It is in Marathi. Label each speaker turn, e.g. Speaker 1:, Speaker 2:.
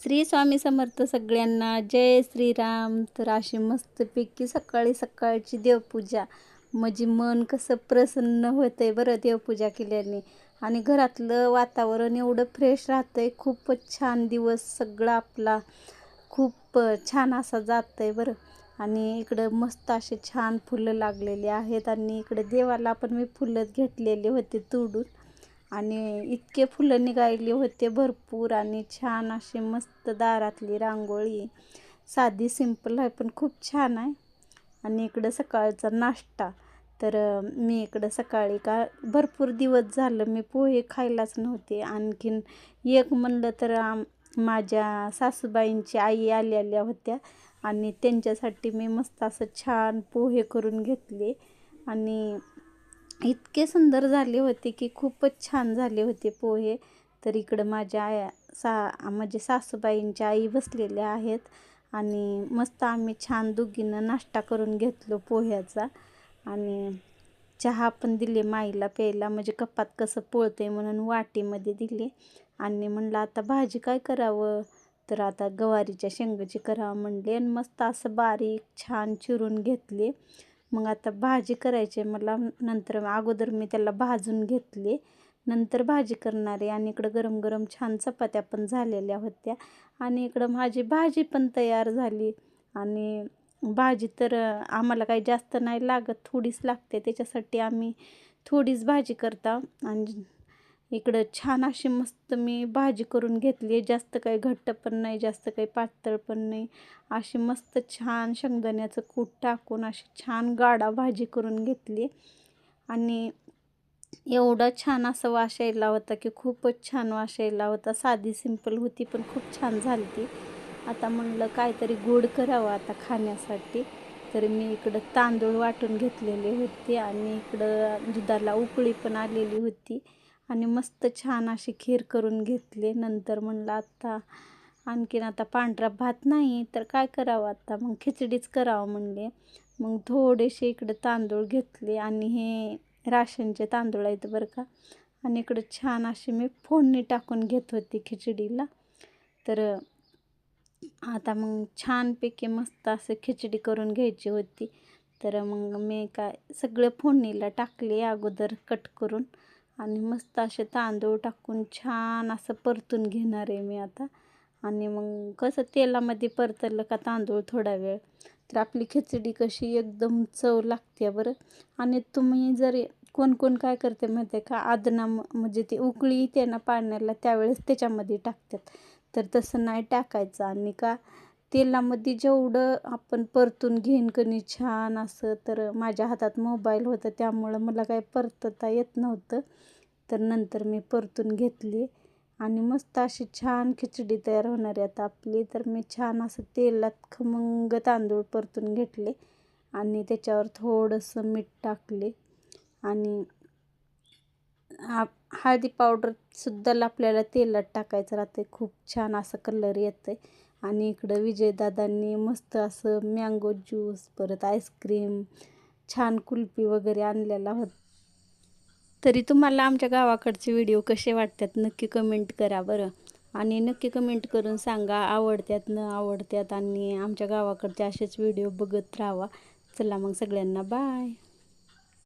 Speaker 1: श्री स्वामी समर्थ सगळ्यांना. जय श्रीराम. तर अशी मस्तपैकी सकाळी सकाळची देवपूजा म्हणजे मन कसं प्रसन्न होतंय बरं देवपूजा केल्याने. आणि घरातलं वातावरण एवढं फ्रेश राहतंय. खूपच छान दिवस सगळा आपला खूप छान असा जातंय बरं. आणि इकडं मस्त असे छान फुलं लागलेले आहेत. आणि इकडं देवाला पण मी फुलंच घेतलेले होते तोडून. आणि इतके फुलं निघाले होते भरपूर. आणि छान अशी मस्त दारातली रांगोळी साधी सिंपल आहे पण खूप छान आहे. आणि इकडं सकाळचा नाश्ता. तर मी इकडं सकाळी का भरपूर दिवस झालं मी पोहे खायलाच नव्हते. आणखीन एक म्हणलं तर माझ्या सासूबाईंची आई आलेल्या होत्या आणि त्यांच्यासाठी मी मस्त असं छान पोहे करून घेतले. आणि इतके सुंदर झाले होते की खूपच छान झाले होते पोहे. तर इकडं माझ्या म्हणजे सासूबाईंच्या आई बसलेल्या आहेत. आणि मस्त आम्ही छान दोघीनं नाश्ता करून घेतलो पोह्याचा. आणि चहा पण दिले माईला प्यायला, म्हणजे कपात कसं पोळते म्हणून वाटीमध्ये दिले. आणि म्हणलं आता भाजी काय करावं, तर आता गवारीच्या शेंगाची करावं म्हणले. आणि मस्त असं बारीक छान चिरून घेतले. मग आता भाजी करायची मला. नंतर अगोदर मी त्याला भाजून घेतले, नंतर भाजी करणार आहे. आणि इकडं गरम गरम छान चपात्या पण झालेल्या होत्या. आणि इकडं माझी भाजी पण तयार झाली. आणि भाजी तर आम्हाला काही जास्त नाही लागत, थोडीच लागते, त्याच्यासाठी आम्ही थोडीच भाजी करता. आणि इकडं छान अशी मस्त मी भाजी करून घेतली. जास्त काही घट्ट पण नाही, जास्त काही पातळ पण नाही, अशी मस्त छान शेंगदाण्याचं कूट टाकून अशी छान गाढा भाजी करून घेतली. आणि एवढा छान असं वास यायला होता की खूपच छान वास यायला होता. साधी सिंपल होती पण खूप छान झाली ती. आता म्हणलं काहीतरी गोड करावं आता खाण्यासाठी. तर मी इकडं तांदूळ वाटून घेतलेले होते आणि इकडं दुधाला उकळी पण आलेली होती. आणि मस्त छान अशी खीर करून घेतली. नंतर म्हणलं आणखीन आता पांढरा भात नाही तर काय करावं, आता मग खिचडीच करावं म्हणले. मग थोडेसे इकडे तांदूळ घेतले आणि हे राशनचे तांदूळ आहेत बरं का. आणि इकडं छान अशी मी फोडणी टाकून घेत होती खिचडीला. तर आता मग छानपैकी मस्त असं खिचडी करून घ्यायची होती. तर मग मी काय सगळं फोडणीला टाकले अगोदर कट करून. आणि मस्त असे तांदूळ टाकून छान असं परतून घेणार आहे मी आता. आणि मग कसं तेलामध्ये परतलं का तांदूळ थोडा वेळ, तर आपली खिचडी कशी एकदम चव लागते बरं. आणि तुम्ही जर कोण कोण काय करते माहिती आहे का, आदना म्हणजे ते उकळी येते ना पाण्याला त्यावेळेस त्याच्यामध्ये टाकतात. तर तसं नाही टाकायचं. आणि का तेलामध्ये जेवढं आपण परतून घेईन कणी छान असं. तर माझ्या हातात मोबाईल होता त्यामुळं मला काय परतता येत नव्हतं. तर नंतर मी परतून घेतली आणि मस्त अशी छान खिचडी तयार होणार आहे आता आपली. तर मी छान असं तेलात खमंग तांदूळ परतून घेतले आणि त्याच्यावर थोडंसं मीठ टाकले. आणि हळदी पावडरसुद्धा आपल्याला तेलात टाकायचं राहते, खूप छान असं कलर येतं आहे. आणि इकडं विजयदादांनी मस्त असं मँगो ज्यूस, परत आईस्क्रीम, छान कुल्फी वगैरे आणलेला होता. तरी तुम्हाला आमच्या गावाकडचे व्हिडिओ कसे वाटतात नक्की कमेंट करा बरं. आणि नक्की कमेंट करून सांगा आवडतात न आवडतात. आणि आमच्या गावाकडचे असेच व्हिडिओ बघत राहावा. चला मग सगळ्यांना बाय.